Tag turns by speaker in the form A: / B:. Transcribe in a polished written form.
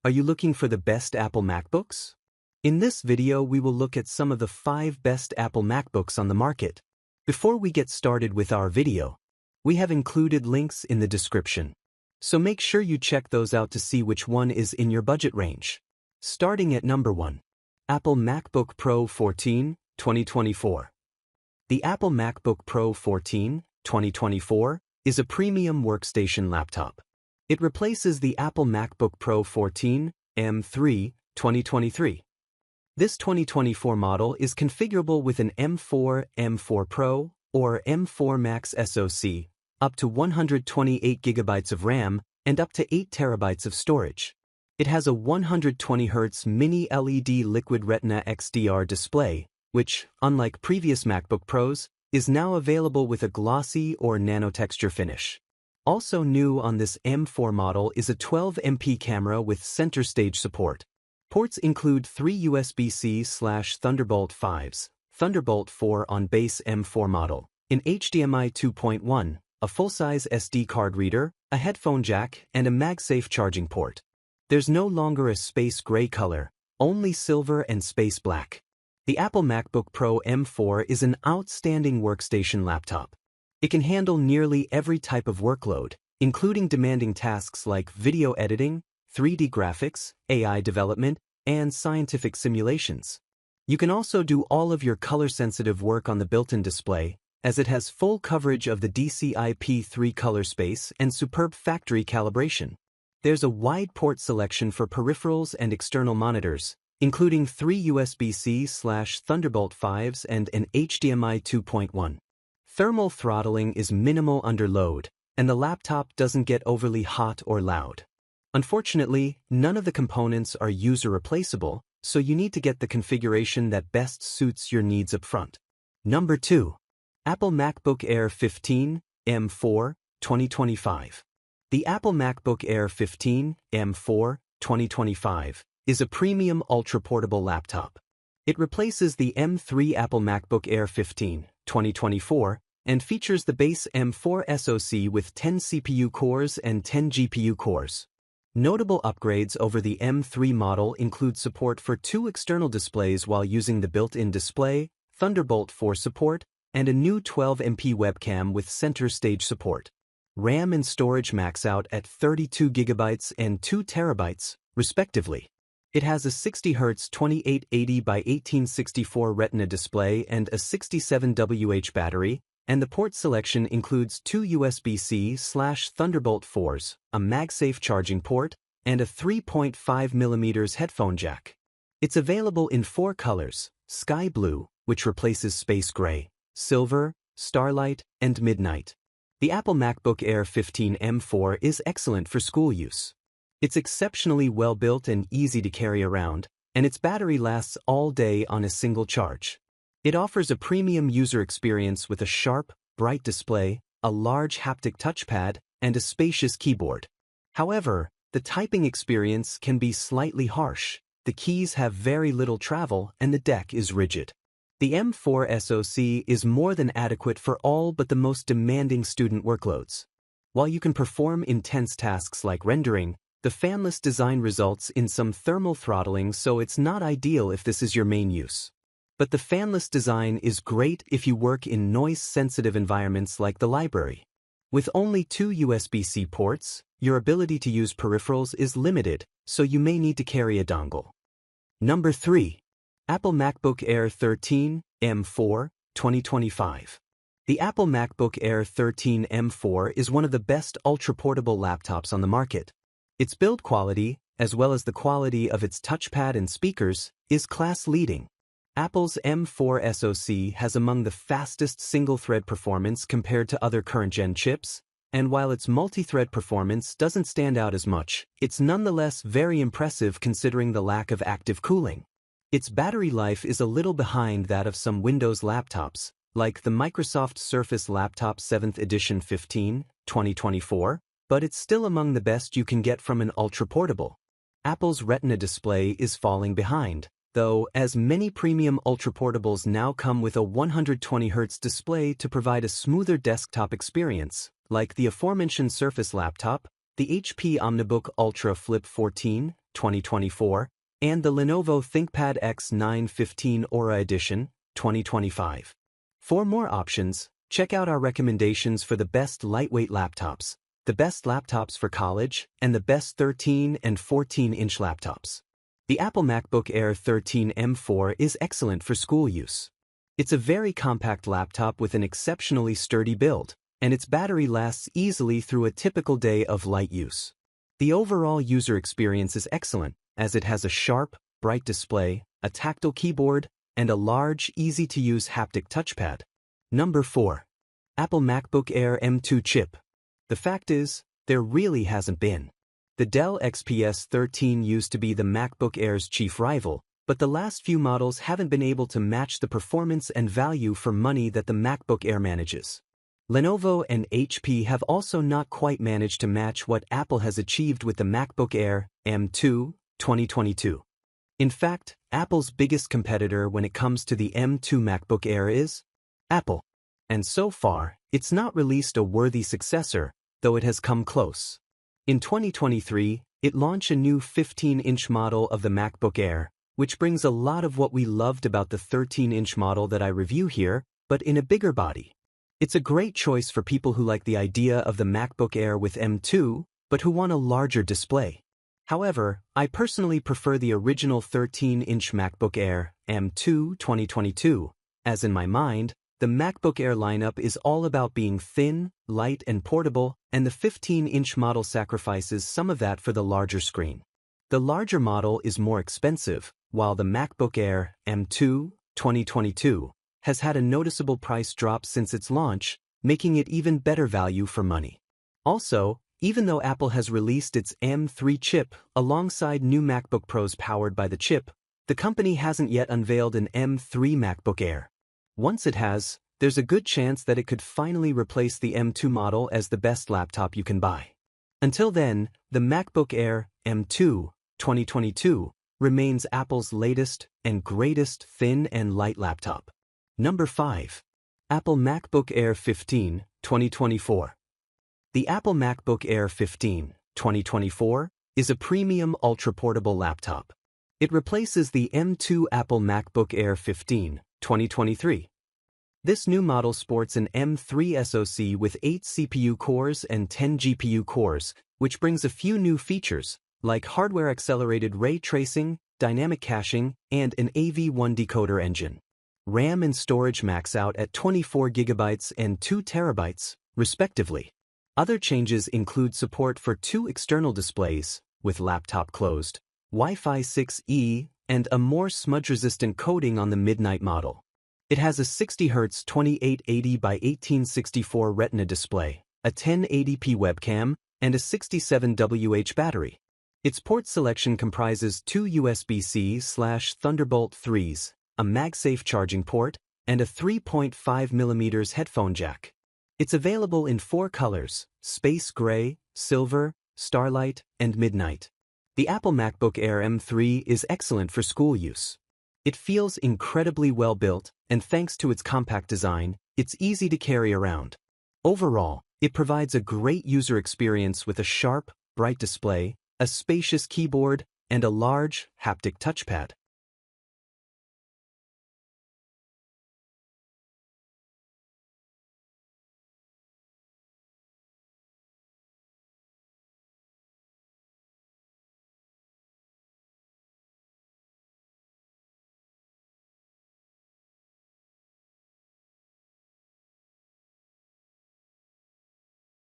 A: Are you looking for the best Apple MacBooks? In this video, we will look at some of the 5 best Apple MacBooks on the market. Before we get started with our video, we have included links in the description. So make sure you check those out to see which one is in your budget range. Starting at number 1. Apple MacBook Pro 14, 2024. The Apple MacBook Pro 14, 2024 is a premium workstation laptop. It replaces the Apple MacBook Pro 14, M3, 2023. This 2024 model is configurable with an M4, M4 Pro, or M4 Max SoC, up to 128 GB of RAM, and up to 8 TB of storage. It has a 120Hz mini LED Liquid Retina XDR display, which, unlike previous MacBook Pros, is now available with a glossy or nanotexture finish. Also new on this M4 model is a 12MP camera with center stage support. Ports include 3 USB-C/Thunderbolt 5s, Thunderbolt 4 on base M4 model, an HDMI 2.1, a full-size SD card reader, a headphone jack, and a MagSafe charging port. There's no longer a space gray color, only silver and space black. The Apple MacBook Pro M4 is an outstanding workstation laptop. It can handle nearly every type of workload, including demanding tasks like video editing, 3D graphics, AI development, and scientific simulations. You can also do all of your color-sensitive work on the built-in display, as it has full coverage of the DCI-P3 color space and superb factory calibration. There's a wide port selection for peripherals and external monitors, including 3 USB-C/Thunderbolt 5s and an HDMI 2.1. Thermal throttling is minimal under load, and the laptop doesn't get overly hot or loud. Unfortunately, none of the components are user replaceable, so you need to get the configuration that best suits your needs up front. Number 2. Apple MacBook Air 15, M4, 2025. The Apple MacBook Air 15, M4, 2025 is a premium ultra-portable laptop. It replaces the M3 Apple MacBook Air 15, 2024, and features the base M4 SoC with 10 CPU cores and 10 GPU cores. Notable upgrades over the M3 model include support for 2 external displays while using the built-in display, Thunderbolt 4 support, and a new 12MP webcam with center stage support. RAM and storage max out at 32 GB and 2 TB, respectively. It has a 60Hz 2880 by 1864 Retina display and a 67Wh battery, and the port selection includes 2 USB-C/Thunderbolt 4s, a MagSafe charging port, and a 3.5mm headphone jack. It's available in 4 colors: sky blue, which replaces space gray, silver, starlight, and midnight. The Apple MacBook Air 15 M4 is excellent for school use. It's exceptionally well built and easy to carry around, and its battery lasts all day on a single charge. It offers a premium user experience with a sharp, bright display, a large haptic touchpad, and a spacious keyboard. However, the typing experience can be slightly harsh. The keys have very little travel and the deck is rigid. The M4 SoC is more than adequate for all but the most demanding student workloads. While you can perform intense tasks like rendering, the fanless design results in some thermal throttling, so it's not ideal if this is your main use. But the fanless design is great if you work in noise-sensitive environments like the library. With only 2 USB-C ports, your ability to use peripherals is limited, so you may need to carry a dongle. Number 3. Apple MacBook Air 13, M4, 2025. The Apple MacBook Air 13 M4 is one of the best ultra-portable laptops on the market. Its build quality, as well as the quality of its touchpad and speakers, is class-leading. Apple's M4 SoC has among the fastest single-thread performance compared to other current-gen chips, and while its multi-thread performance doesn't stand out as much, it's nonetheless very impressive considering the lack of active cooling. Its battery life is a little behind that of some Windows laptops, like the Microsoft Surface Laptop 7th Edition 15, 2024, but it's still among the best you can get from an ultra-portable. Apple's Retina display is falling behind, though, as many premium ultra-portables now come with a 120Hz display to provide a smoother desktop experience, like the aforementioned Surface laptop, the HP OmniBook Ultra Flip 14, 2024, and the Lenovo ThinkPad X9 15 Aura Edition, 2025. For more options, check out our recommendations for the best lightweight laptops, the best laptops for college, and the best 13 and 14-inch laptops. The Apple MacBook Air 13 M4 is excellent for school use. It's a very compact laptop with an exceptionally sturdy build, and its battery lasts easily through a typical day of light use. The overall user experience is excellent, as it has a sharp, bright display, a tactile keyboard, and a large, easy-to-use haptic touchpad. Number 4. Apple MacBook Air M2 chip. The fact is, there really hasn't been. The Dell XPS 13 used to be the MacBook Air's chief rival, but the last few models haven't been able to match the performance and value for money that the MacBook Air manages. Lenovo and HP have also not quite managed to match what Apple has achieved with the MacBook Air M2 2022. In fact, Apple's biggest competitor when it comes to the M2 MacBook Air is Apple. And so far, it's not released a worthy successor, though it has come close. In 2023, it launched a new 15-inch model of the MacBook Air, which brings a lot of what we loved about the 13-inch model that I review here, but in a bigger body. It's a great choice for people who like the idea of the MacBook Air with M2, but who want a larger display. However, I personally prefer the original 13-inch MacBook Air M2 2022, as in my mind, the MacBook Air lineup is all about being thin, light, and portable, and the 15-inch model sacrifices some of that for the larger screen. The larger model is more expensive, while the MacBook Air M2 2022 has had a noticeable price drop since its launch, making it even better value for money. Also, even though Apple has released its M3 chip alongside new MacBook Pros powered by the chip, the company hasn't yet unveiled an M3 MacBook Air. Once it has, there's a good chance that it could finally replace the M2 model as the best laptop you can buy. Until then, the MacBook Air M2 2022 remains Apple's latest and greatest thin and light laptop. Number 5. Apple MacBook Air 15 2024. The Apple MacBook Air 15 2024 is a premium ultra-portable laptop. It replaces the M2 Apple MacBook Air 15 2023. This new model sports an M3 SoC with 8 CPU cores and 10 GPU cores, which brings a few new features, like hardware-accelerated ray tracing, dynamic caching, and an AV1 decoder engine. RAM and storage max out at 24 GB and 2 TB, respectively. Other changes include support for 2 external displays, with laptop closed, Wi-Fi 6E, and a more smudge-resistant coating on the Midnight model. It has a 60Hz 2880 by 1864 Retina display, a 1080p webcam, and a 67Wh battery. Its port selection comprises 2 USB-C/Thunderbolt 3s, a MagSafe charging port, and a 3.5mm headphone jack. It's available in 4 colors: Space Gray, Silver, Starlight, and Midnight. The Apple MacBook Air M3 is excellent for school use. It feels incredibly well built, and thanks to its compact design, it's easy to carry around. Overall, it provides a great user experience with a sharp, bright display, a spacious keyboard, and a large, haptic touchpad.